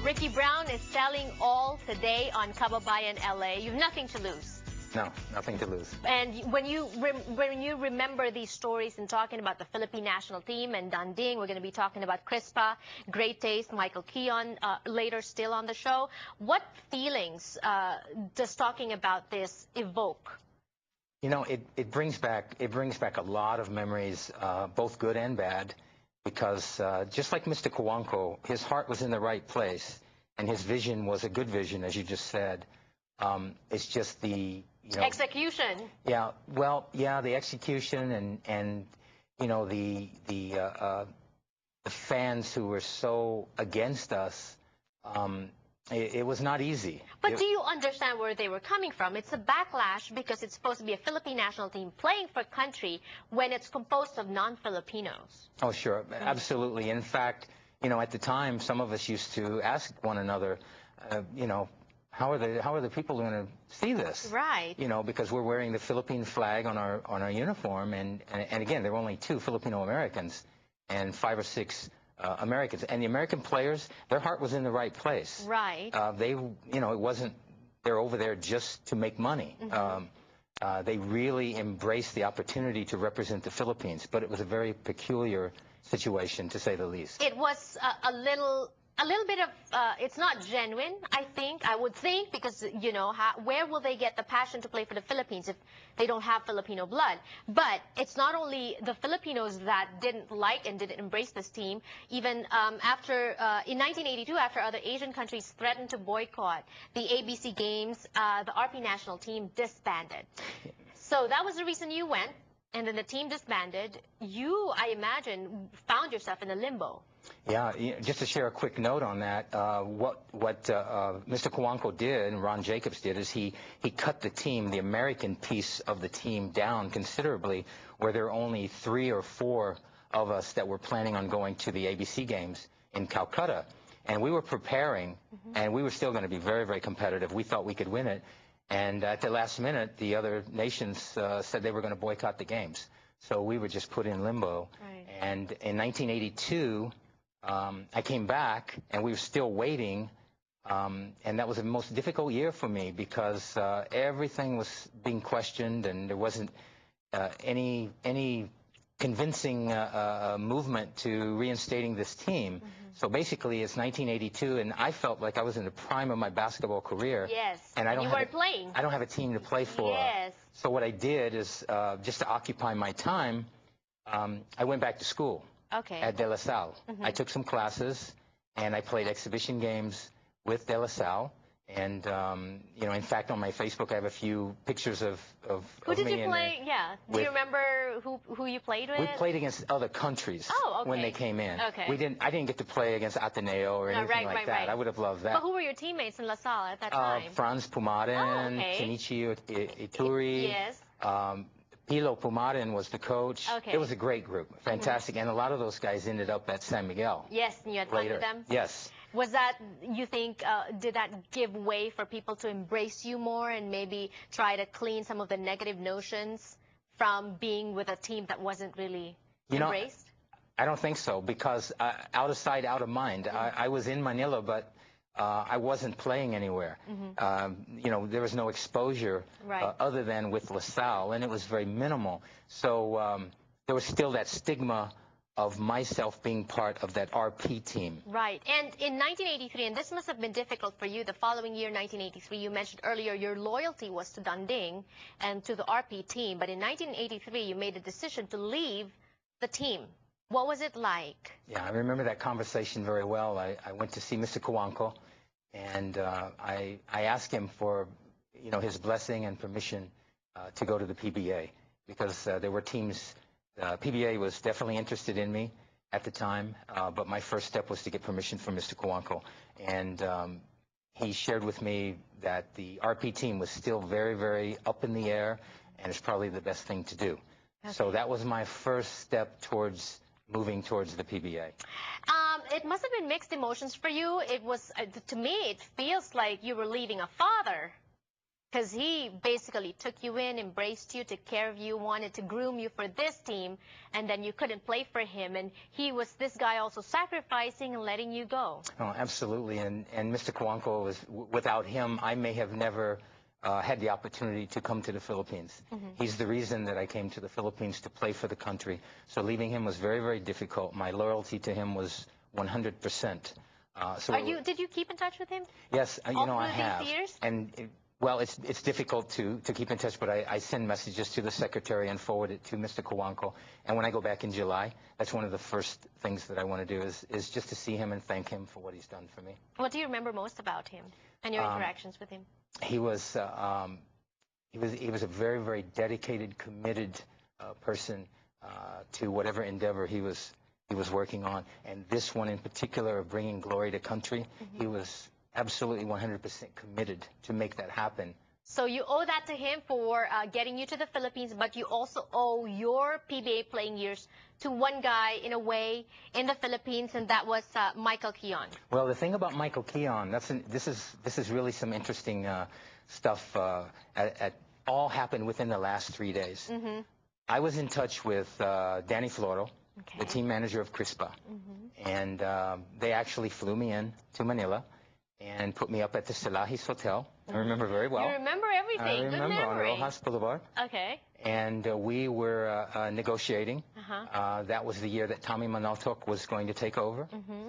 Ricky Brown is selling all today on Kababayan, LA. You have nothing to lose. No, nothing to lose. And when you remember these stories and talking about the Philippine national team and Danding, we're going to be talking about Crispa, Great Taste, Michael Keon later still on the show. What feelings does talking about this evoke? You know, it brings back a lot of memories, both good and bad, because just like Mr. Cojuangco, his heart was in the right place, and his vision was a good vision, as you just said. It's just the execution. Yeah, well, yeah, the execution and you know the fans who were so against us. It was not easy. But do you understand where they were coming from? It's a backlash because it's supposed to be a Philippine national team playing for country when it's composed of non-Filipinos. Oh, sure. Absolutely. In fact, you know, at the time, some of us used to ask one another, you know, how are the people going to see this? Right. You know, because we're wearing the Philippine flag on our uniform, and again, there were only 2 Filipino Americans and 5 or 6 Americans, and the American players, their heart was in the right place. Right. They, you know, it wasn't they're over there just to make money. They really embraced the opportunity to represent the Philippines, but it was a very peculiar situation, to say the least. It was a little bit of, it's not genuine, I would think, because, you know, where will they get the passion to play for the Philippines if they don't have Filipino blood? But it's not only the Filipinos that didn't like and didn't embrace this team. Even in 1982, after other Asian countries threatened to boycott the ABC Games, the RP national team disbanded. So that was the reason you went, and then the team disbanded. You, I imagine, found yourself in a limbo. Yeah, just to share a quick note on that, what Mr. Cojuangco did and Ron Jacobs did is he cut the team, the American piece of the team, down considerably, where there were only 3 or 4 of us that were planning on going to the ABC Games in Calcutta. And we were preparing, and we were still going to be very, very competitive. We thought we could win it. And at the last minute, the other nations said they were going to boycott the games. So we were just put in limbo. Right. And in 1982... I came back, and we were still waiting, and that was the most difficult year for me because everything was being questioned, and there wasn't any convincing movement to reinstating this team. So basically, it's 1982, and I felt like I was in the prime of my basketball career. Yes, and I don't you have weren't playing. I don't have a team to play for. Yes. So what I did is, just to occupy my time, I went back to school. Okay. At De La Salle. I took some classes, and I played exhibition games with De La Salle. And, you know, in fact, on my Facebook, I have a few pictures of Who did me you play? Yeah. Do you remember who you played with? We played against other countries. Oh, okay. When they came in. Okay. I didn't get to play against Ateneo or anything like that. Right. I would have loved that. But who were your teammates in La Salle at that time? Franz Pumaden, Kenichi Ituri. Yes. Pilo Pumaden was the coach. Okay. It was a great group, fantastic, and a lot of those guys ended up at San Miguel. Yes, and you had fun with them? Yes. Was that, you think, did that give way for people to embrace you more and maybe try to clean some of the negative notions from being with a team that wasn't really embraced? I don't think so, because out of sight, out of mind. I was in Manila, but I wasn't playing anywhere. You know, there was no exposure other than with La Salle, and it was very minimal. So there was still that stigma of myself being part of that RP team. Right. And in 1983, and this must have been difficult for you, the following year, 1983, you mentioned earlier your loyalty was to Danding and to the RP team. But in 1983, you made a decision to leave the team. What was it like? Yeah, I remember that conversation very well. I went to see Mr. Cojuangco, and I asked him for, you know, his blessing and permission to go to the PBA, because there were teams. PBA was definitely interested in me at the time, but my first step was to get permission from Mr. Cojuangco, and he shared with me that the RP team was still very, very up in the air, and it's probably the best thing to do. Okay. So that was my first step towards moving towards the PBA. It must have been mixed emotions for you. It was, to me, it feels like you were leaving a father Because he basically took you in, embraced you, took care of you, wanted to groom you for this team, and then you couldn't play for him. And he was this guy also sacrificing and letting you go. Oh, absolutely. And Mr. Cojuangco was, without him, I may have never had the opportunity to come to the Philippines. He's the reason that I came to the Philippines to play for the country. So leaving him was very, very difficult. My loyalty to him was 100%. Did you keep in touch with him? Yes, I have. These years? And well, it's difficult to keep in touch, but I send messages to the secretary and forward it to Mr. Cojuangco. And when I go back in July, that's one of the first things that I want to do is just to see him and thank him for what he's done for me. What do you remember most about him and your interactions with him? He was a very, very dedicated, committed person to whatever endeavor he was working on. And this one in particular of bringing glory to country, he was absolutely 100% committed to make that happen. So you owe that to him for getting you to the Philippines, but you also owe your PBA playing years to one guy, in a way, in the Philippines, and that was Michael Keon. Well, the thing about Michael Keon, this is really some interesting stuff. All happened within the last 3 days. I was in touch with Danny Floro, the team manager of Crispa, and they actually flew me in to Manila and put me up at the Salahis Hotel. I remember very well. You remember everything. I remember, good memory. on Rojas Boulevard. Okay. And we were negotiating. That was the year that Tommy Manotoc was going to take over.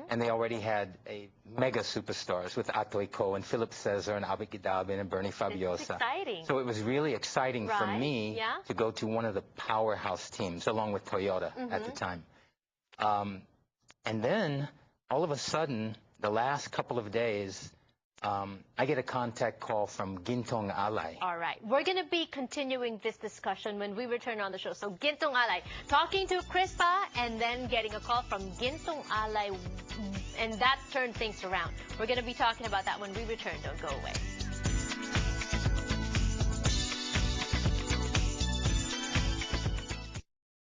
And they already had a mega superstars with Atoy Ko and Philip Cesar and Abit Gidabin and Bernie Fabiosa. It's exciting. So it was really exciting for me to go to one of the powerhouse teams, along with Toyota at the time. And then, all of a sudden, the last couple of days, I get a contact call from Gintong Alay. All right. We're going to be continuing this discussion when we return on the show. So Gintong Alay, talking to Crispa and then getting a call from Gintong Alay, and that turned things around. We're going to be talking about that when we return. Don't go away.